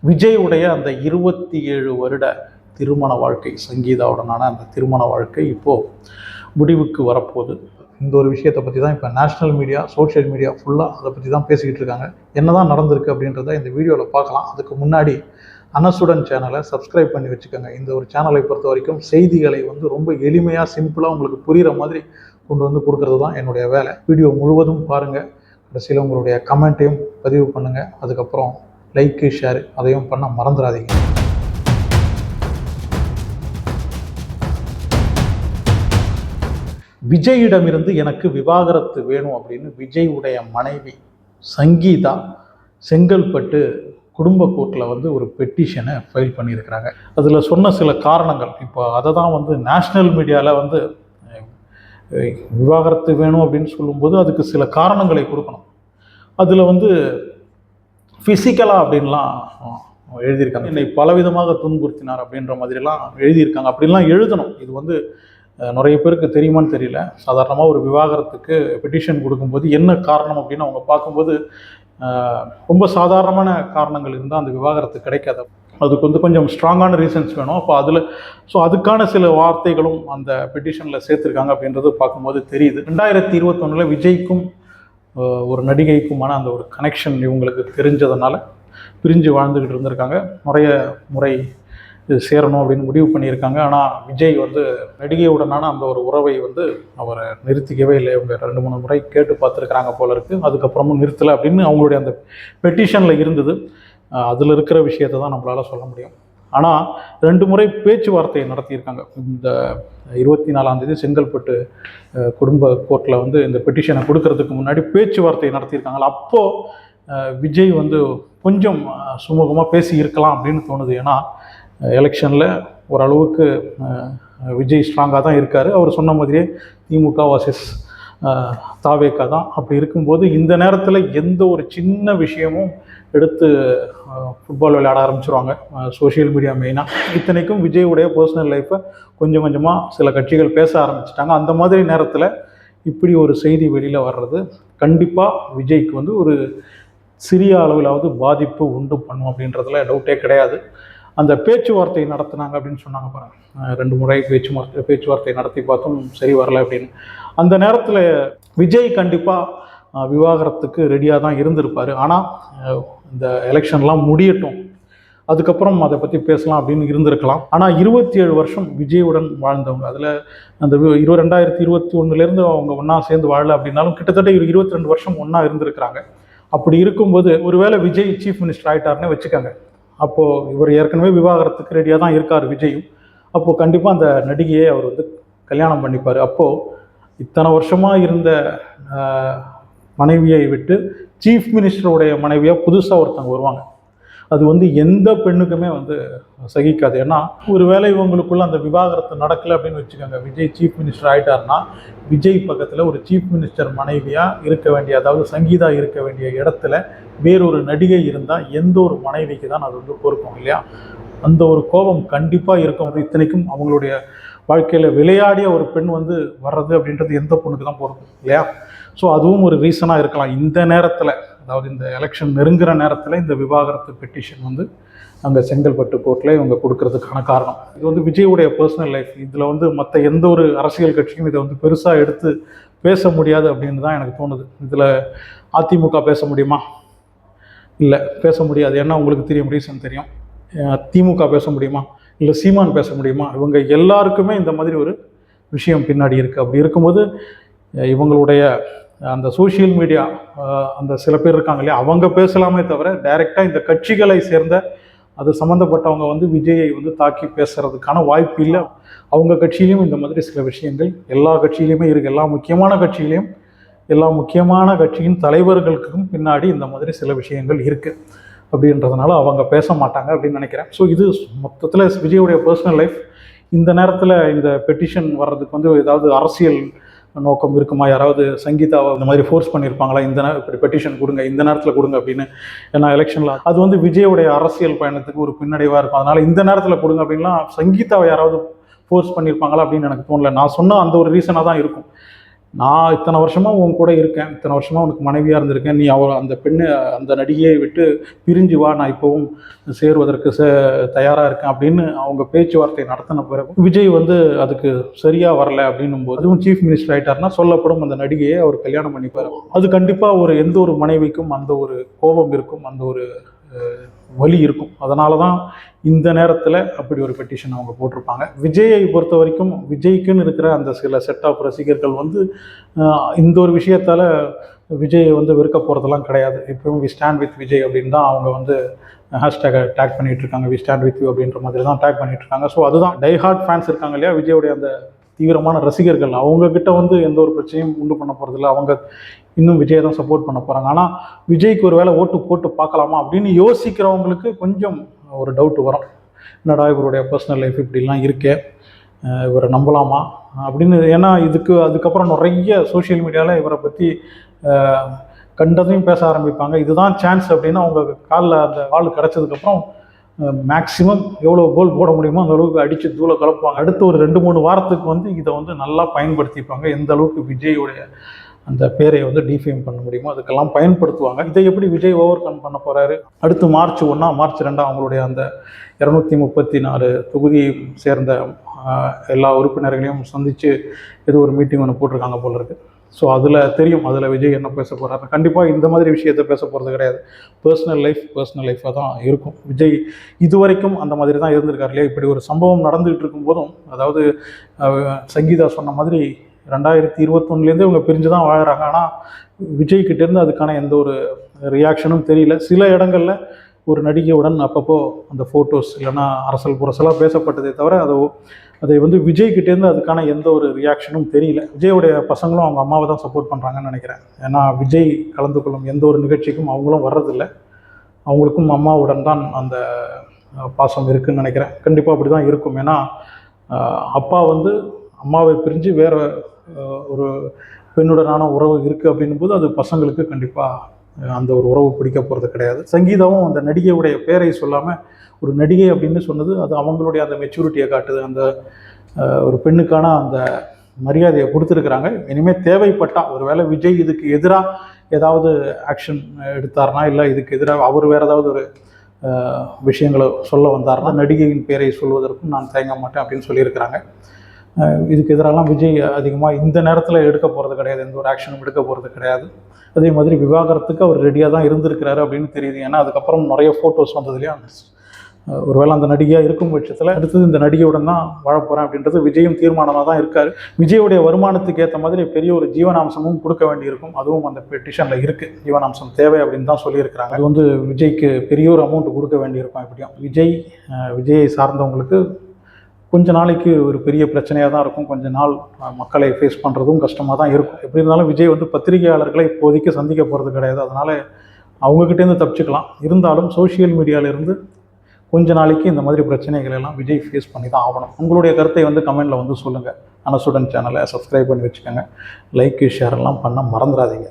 விஜயுடைய அந்த 27 வருட திருமண வாழ்க்கை, சங்கீதாவுடனான அந்த திருமண வாழ்க்கை இப்போது முடிவுக்கு வரப்போகுது. இந்த ஒரு விஷயத்தை பற்றி தான் இப்போ நேஷ்னல் மீடியா, சோஷியல் மீடியா ஃபுல்லாக அதை பற்றி தான் பேசிக்கிட்டு இருக்காங்க. என்ன தான் நடந்திருக்கு அப்படின்றத இந்த வீடியோவில் பார்க்கலாம். அதுக்கு முன்னாடி அனசுடன் சேனலை சப்ஸ்கிரைப் பண்ணி வச்சுக்கோங்க. இந்த ஒரு சேனலை பொறுத்த வரைக்கும் செய்திகளை ரொம்ப எளிமையாக, சிம்பிளாக உங்களுக்கு புரிகிற மாதிரி கொண்டு வந்து கொடுக்கறது தான் என்னுடைய வேலை. வீடியோ முழுவதும் பாருங்கள். கடைசியில் உங்களுடைய கமெண்ட்டையும் பதிவு பண்ணுங்கள். அதுக்கப்புறம் லைக்கு, ஷேர் அதையும் பண்ண மறந்துடாதீங்க. விஜயிடமிருந்து எனக்கு விவாகரத்து வேணும் அப்படின்னு விஜயுடைய மனைவி சங்கீதா செங்கல்பட்டு குடும்ப கோர்ட்டில் ஒரு பெட்டிஷனை ஃபைல் பண்ணியிருக்கிறாங்க. அதில் சொன்ன சில காரணங்கள், இப்போ அதை தான் நேஷ்னல் மீடியாவில் விவாகரத்து வேணும் அப்படின்னு சொல்லும்போது அதுக்கு சில காரணங்களை கொடுக்கணும். அதில் ஃபிசிக்கலாக அப்படின்லாம் எழுதியிருக்காங்க. என்னை பலவிதமாக துன்புறுத்தினார் அப்படின்ற மாதிரிலாம் எழுதியிருக்காங்க. அப்படின்லாம் எழுதணும். இது நிறைய பேருக்கு தெரியுமான்னு தெரியல. சாதாரணமாக ஒரு விவாகரத்துக்கு பெட்டிஷன் கொடுக்கும்போது என்ன காரணம் அப்படின்னு அவங்க பார்க்கும்போது ரொம்ப சாதாரணமான காரணங்கள் இருந்தால் அந்த விவாகரத்து கிடைக்காது. அதுக்கு கொஞ்சம் ஸ்ட்ராங்கான ரீசன்ஸ் வேணும். அப்போ அதுக்கான சில வார்த்தைகளும் அந்த பெட்டிஷனில் சேர்த்துருக்காங்க அப்படின்றது பார்க்கும்போது தெரியுது. 2021 விஜய்க்கும் ஒரு நடிகைக்குமான அந்த ஒரு கனெக்ஷன் இவங்களுக்கு தெரிஞ்சதுனால பிரிஞ்சு வாழ்ந்துக்கிட்டு இருந்திருக்காங்க. நிறைய முறை சேரணும் அப்படின்னு முடிவு பண்ணியிருக்காங்க. ஆனால் விஜய் நடிகையுடனான அந்த ஒரு உறவை அவரை நிறுத்திக்கவே இல்லை. இவங்க 2-3 முறை கேட்டு பார்த்துருக்குறாங்க போல இருக்குது. அதுக்கப்புறமும் நிறுத்தலை அப்படின்னு அவங்களுடைய அந்த பெட்டிஷனில் இருந்தது. அதில் இருக்கிற விஷயத்தை தான் நம்மளால் சொல்ல முடியும். ஆனால் 2 முறை பேச்சுவார்த்தை நடத்தியிருக்காங்க. இந்த 24ஆம் தேதி செங்கல்பட்டு குடும்ப கோர்ட்டில் இந்த பெட்டிஷனை கொடுக்கறதுக்கு முன்னாடி பேச்சுவார்த்தை நடத்தியிருக்காங்க. அப்போது விஜய் கொஞ்சம் சுமூகமாக பேசி இருக்கலாம் அப்படின்னு தோணுது. ஏன்னா எலெக்ஷனில் ஓரளவுக்கு விஜய் ஸ்ட்ராங்காக தான் இருக்கார். அவர் சொன்ன மாதிரியே திமுக வர்சஸ் தாவேகா தான். அப்படி இருக்கும்போது இந்த நேரத்தில் எந்த ஒரு சின்ன விஷயமும் எடுத்து ஃபுட்பால் விளையாட ஆரம்பிச்சிருவாங்க சோஷியல் மீடியா மெயினாக. இத்தனைக்கும் விஜயுடைய பர்சனல் லைஃப்பை கொஞ்சம் கொஞ்சமாக சில கட்சிகள் பேச ஆரம்பிச்சிட்டாங்க. அந்த மாதிரி நேரத்தில் இப்படி ஒரு செய்தி வெளியில் வர்றது கண்டிப்பாக விஜய்க்கு ஒரு சிறிய அளவிலாவது பாதிப்பு உண்டு பண்ணும் அப்படின்றதுல டவுட்டே கிடையாது. அந்த பேச்சுவார்த்தை நடத்தினாங்க அப்படின்னு சொன்னாங்க பாருங்க. 2 முறை பேச்சுவார்த்தை நடத்தி பார்த்தும் சரி வரலை அப்படின்னு. அந்த நேரத்தில் விஜய் கண்டிப்பாக விவாகரத்துக்கு ரெடியாக தான் இருந்திருப்பார். ஆனால் இந்த எலெக்ஷன்லாம் முடியட்டும், அதுக்கப்புறம் அதை பற்றி பேசலாம் அப்படின்னு இருந்திருக்கலாம். ஆனால் 27 வருஷம் விஜயுடன் வாழ்ந்தவங்க, அதில் அந்த 2021 அவங்க ஒன்றா சேர்ந்து வாழலை அப்படின்னாலும் கிட்டத்தட்ட 22 வருஷம் ஒன்றா இருந்திருக்கிறாங்க. அப்படி இருக்கும்போது ஒருவேளை விஜய் சீஃப் மினிஸ்டர் ஆகிட்டாருன்னு வச்சுக்கோங்க. அப்போது இவர் ஏற்கனவே விவாகரத்துக்கு ரெடியாக தான் இருக்கார் விஜயும். அப்போது கண்டிப்பாக அந்த நடிகையை அவர் கல்யாணம் பண்ணிப்பார். அப்போது இத்தனை வருஷமாக இருந்த மனைவியை விட்டு சீஃப் மினிஸ்டருடைய மனைவியாக புதுசாக ஒருத்தவங்க வருவாங்க. அது எந்த பெண்ணுக்குமே சகிக்காது. ஏன்னா ஒருவேளை இவங்களுக்குள்ள அந்த விவாகரத்து நடக்கலை அப்படின்னு வச்சுக்கோங்க, விஜய் சீஃப் மினிஸ்டர் ஆகிட்டாருன்னா விஜய் பக்கத்தில் ஒரு சீஃப் மினிஸ்டர் மனைவியாக இருக்க வேண்டிய, அதாவது சங்கீதா இருக்க வேண்டிய இடத்துல வேறொரு நடிகை இருந்தால் எந்த ஒரு மனைவிக்கு தான் அது பொறுக்கும் இல்லையா? அந்த ஒரு கோபம் கண்டிப்பாக இருக்கும். இத்தனைக்கும் அவங்களுடைய வாழ்க்கையில் விளையாடிய ஒரு பெண் வர்றது அப்படின்றது எந்த பொண்ணுக்கு தான் பொறுக்கும் இல்லையா? ஸோ அதுவும் ஒரு ரீசனாக இருக்கலாம். இந்த நேரத்தில், அதாவது இந்த எலெக்ஷன் நெருங்குற நேரத்தில் இந்த விவாகரத்து பெட்டிஷன் அங்கே செங்கல்பட்டு கோர்ட்டில் இவங்க கொடுக்கறதுக்கான காரணம் இது விஜயுடைய பர்சனல் லைஃப். இதில் மற்ற எந்த ஒரு அரசியல் கட்சியும் இதை பெருசாக எடுத்து பேச முடியாது அப்படின்னு தான் எனக்கு தோணுது. இதில் அதிமுக பேச முடியுமா? இல்லை, பேச முடியாது. ஏன்னா உங்களுக்கு தெரியும், ரீசன் தெரியும். திமுக பேச முடியுமா? இல்லை சீமான் பேச முடியுமா? இவங்க எல்லாருக்குமே இந்த மாதிரி ஒரு விஷயம் பின்னாடி இருக்குது. அப்படி இருக்கும்போது இவங்களுடைய அந்த சோஷியல் மீடியா அந்த சில பேர் இருக்காங்க இல்லையா, அவங்க பேசலாமே தவிர டைரெக்டாக இந்த கட்சிகளை சேர்ந்த அது சம்மந்தப்பட்டவங்க விஜயை தாக்கி பேசுகிறதுக்கான வாய்ப்பு இல்லை. அவங்க கட்சியிலையும் இந்த மாதிரி சில விஷயங்கள் எல்லா கட்சியிலையுமே இருக்குது. எல்லா முக்கியமான கட்சியிலையும் எல்லா முக்கியமான கட்சியின் தலைவர்களுக்கும் பின்னாடி இந்த மாதிரி சில விஷயங்கள் இருக்குது. அப்படின்றதுனால அவங்க பேச மாட்டாங்க அப்படின்னு நினைக்கிறேன். ஸோ இது மொத்தத்தில் விஜயுடைய பர்சனல் லைஃப். இந்த நேரத்தில் இந்த பெட்டிஷன் வர்றதுக்கு ஏதாவது அரசியல் நோக்கம் இருக்குமா? யாராவது சங்கீதாவை இந்த மாதிரி ஃபோர்ஸ் பண்ணியிருப்பாங்களா, இப்படி பெட்டிஷன் கொடுங்க, இந்த நேரத்தில் கொடுங்க அப்படின்னு? ஏன்னா எலெக்ஷனில் அது விஜயோடைய அரசியல் பயணத்துக்கு ஒரு பின்னடைவாக இருக்கும். அதனால் இந்த நேரத்தில் கொடுங்க அப்படின்லாம் சங்கீதாவை யாராவது ஃபோர்ஸ் பண்ணியிருப்பாங்களா அப்படின்னு எனக்கு தோணலை. நான் சொன்ன அந்த ஒரு ரீசனாக தான் இருக்கும். நான் இத்தனை வருஷமாக உன் கூட இருக்கேன், இத்தனை வருஷமாக உனக்கு மனைவியாக இருந்திருக்கேன், நீ அந்த பெண்ணு அந்த நடிகையை விட்டு பிரிஞ்சு வா, நான் இப்போவும் சேருவதற்கு தயாராக இருக்கேன் அப்படின்னு அவங்க பேச்சுவார்த்தை நடத்தின பிறகு விஜய் வந்து அதுக்கு சரியாக வரல அப்படின்னும் போது, அதுவும் சீஃப் மினிஸ்டர் ஆகிட்டார்னா சொல்லப்படும் அந்த நடிகையை அவர் கல்யாணம் பண்ணிப்பார். அது கண்டிப்பாக எந்த ஒரு மனைவிக்கும் அந்த ஒரு கோபம் இருக்கும், அந்த ஒரு வலி இருக்கும். அதனால தான் இந்த நேரத்தில் அப்படி ஒரு பெட்டிஷன் அவங்க போட்டிருப்பாங்க. விஜயை பொறுத்த வரைக்கும் விஜய்க்குன்னு இருக்கிற அந்த சில செட் ஆஃப் ரசிகர்கள் வந்து இந்த ஒரு விஷயத்தால் விஜயை வந்து வெறுக்க போகிறதெல்லாம் கிடையாது. இப்போவும் வி ஸ்டாண்ட் வித் விஜய் அப்படின்னு தான் அவங்க வந்து ஹேஷ்டேக்கை டேக் பண்ணிகிட்டு இருக்காங்க. வி ஸ்டாண்ட் வித் யூ அப்படின்ற மாதிரி தான் டேக் பண்ணிகிட்டு இருக்காங்க. ஸோ அதுதான் டைஹார்ட் ஃபேன்ஸ் இருக்காங்க இல்லையா, விஜயோடைய அந்த தீவிரமான ரசிகர்கள், அவங்கக்கிட்ட வந்து எந்த ஒரு பிரச்சனையும் உண்டு பண்ண போகிறதில்ல. அவங்க இன்னும் விஜயை தான் சப்போர்ட் பண்ண போகிறாங்க. ஆனால் விஜய்க்கு ஒரு வேளை ஓட்டு போட்டு பார்க்கலாமா அப்படின்னு யோசிக்கிறவங்களுக்கு கொஞ்சம் ஒரு டவுட் வரும். என்னடா இவருடைய பர்சனல் லைஃப் இப்படிலாம் இருக்கே, இவரை நம்பலாமா அப்படின்னு. ஏன்னா அதுக்கப்புறம் நிறைய சோஷியல் மீடியாவில் இவரை பற்றி கண்டதையும் பேச ஆரம்பிப்பாங்க. இதுதான் சான்ஸ் அப்படின்னு அவங்க காலில் அந்த வால் கிடச்சதுக்கப்புறம் மேக்ஸிமம் எவ்வளோ கோல் போட முடியுமோ அந்த அளவுக்கு அடித்து தூளை கலப்புவாங்க. அடுத்து ஒரு 2-3 வாரத்துக்கு வந்து இதை வந்து நல்லா பயன்படுத்திப்பாங்க. எந்த அளவுக்கு விஜயோடைய அந்த பேரை வந்து டிஃபேம் பண்ண முடியுமோ அதுக்கெல்லாம் பயன்படுத்துவாங்க. இதை எப்படி விஜய் ஓவர் கம் பண்ண போகிறாரு? அடுத்து மார்ச் 1 மார்ச் 2 அவங்களுடைய அந்த 234 தொகுதியை சேர்ந்த எல்லா உறுப்பினர்களையும் சந்தித்து ஏதோ ஒரு மீட்டிங் ஒன்று போட்டிருக்காங்க போல இருக்குது. ஸோ அதில் தெரியும், அதில் விஜய் என்ன பேச போகிறாரு. கண்டிப்பாக இந்த மாதிரி விஷயத்தை பேச போகிறது கிடையாது. பர்சனல் லைஃபாக தான் இருக்கும். விஜய் இதுவரைக்கும் அந்த மாதிரி தான் இருந்திருக்காரு இல்லையா. இப்படி ஒரு சம்பவம் நடந்துகிட்டு இருக்கும்போதும், அதாவது சங்கீதா சொன்ன மாதிரி 2021 இவங்க பிரிஞ்சு தான் வாழ்கிறாங்க. ஆனால் விஜய்கிட்டேருந்து அதுக்கான எந்த ஒரு ரியாக்ஷனும் தெரியல. சில இடங்களில் ஒரு நடிகையுடன் அப்பப்போ அந்த ஃபோட்டோஸ் இல்லைன்னா அரசல் புரசலாக பேசப்பட்டதே தவிர அதை வந்து விஜய்கிட்டேருந்து அதுக்கான எந்த ஒரு ரியாக்ஷனும் தெரியல. விஜயோடைய பசங்களும் அவங்க அம்மாவை தான் சப்போர்ட் பண்ணுறாங்கன்னு நினைக்கிறேன். ஏன்னா விஜய் கலந்து கொள்ளும் எந்த ஒரு நிகழ்ச்சிக்கும் அவங்களும் வர்றதில்லை. அவங்களுக்கும் அம்மாவுடன் தான் அந்த பாசம் இருக்குதுன்னு நினைக்கிறேன். கண்டிப்பாக அப்படி தான் இருக்கும். ஏன்னா அப்பா வந்து அம்மாவை பிரிஞ்சு வேறு ஒரு பெண்ணுடனான உறவு இருக்குது அப்படின்னும்போது அது பசங்களுக்கு கண்டிப்பாக அந்த ஒரு உறவு பிடிக்க போகிறது கிடையாது. சங்கீதாவும் அந்த நடிகையுடைய பேரை சொல்லாமல் ஒரு நடிகை அப்படின்னு சொன்னது அது அவங்களுடைய அந்த மெச்சூரிட்டியை காட்டுது. அந்த ஒரு பெண்ணுக்கான அந்த மரியாதையை கொடுத்துருக்குறாங்க. இனிமேல் தேவைப்பட்டால் ஒரு வேளை விஜய் இதுக்கு எதிராக ஏதாவது ஆக்ஷன் எடுத்தார்னா, இல்லை இதுக்கு எதிராக அவர் வேறு ஏதாவது ஒரு விஷயங்களை சொல்ல வந்தார்னா நடிகையின் பேரை சொல்வதற்கும் நான் தயங்க மாட்டேன் அப்படின்னு சொல்லியிருக்கிறாங்க. இதுக்கு எதிராலாம் விஜய் அதிகமாக இந்த நேரத்தில் எடுக்க போகிறது கிடையாது, எந்த ஒரு ஆக்ஷனும் எடுக்க போகிறது கிடையாது. அதே மாதிரி விவாகரத்துக்கு அவர் ரெடியாக தான் இருந்திருக்கிறாரு அப்படின்னு தெரியுது. ஏன்னா அதுக்கப்புறம் நிறைய ஃபோட்டோஸ் வந்தது இல்லையா. ஒருவேளை அந்த நடிகையாக இருக்கும் பட்சத்தில் அடுத்தது இந்த நடிகையுடன் தான் வாழப்போகிறேன் அப்படின்றது விஜயும் தீர்மானமாக தான் இருக்கார். விஜயோடைய வருமானத்துக்கு ஏற்ற மாதிரி பெரிய ஒரு ஜீவனாம்சமும் கொடுக்க வேண்டியிருக்கும். அதுவும் அந்த பெட்டிஷனில் இருக்குது. ஜீவனாம்சம் தேவை அப்படின்னு தான் சொல்லியிருக்கிறாங்க. அது வந்து விஜய்க்கு பெரிய ஒரு அமௌண்ட் கொடுக்க வேண்டியிருக்கும். எப்படியும் விஜயை சார்ந்தவங்களுக்கு கொஞ்ச நாளைக்கு ஒரு பெரிய பிரச்சனையாக தான் இருக்கும். கொஞ்ச நாள் மக்களை ஃபேஸ் பண்ணுறதும் கஷ்டமாக தான் இருக்கும். எப்படி இருந்தாலும் விஜய் வந்து பத்திரிகையாளர்களை இப்போதைக்கு சந்திக்க போகிறது கிடையாது. அதனால் அவங்கக்கிட்டேருந்து தப்பிச்சுக்கலாம். இருந்தாலும் சோஷியல் மீடியாவிலேருந்து கொஞ்ச நாளைக்கு இந்த மாதிரி பிரச்சனைகள் எல்லாம் விஜய் ஃபேஸ் பண்ணி தான் ஆகணும். உங்களுடைய கருத்தை வந்து கமெண்டில் வந்து சொல்லுங்கள். அனசுடன் சேனலை சப்ஸ்கிரைப் பண்ணி வச்சுக்கோங்க. லைக் ஷேர் எல்லாம் பண்ண மறந்துடாதீங்க.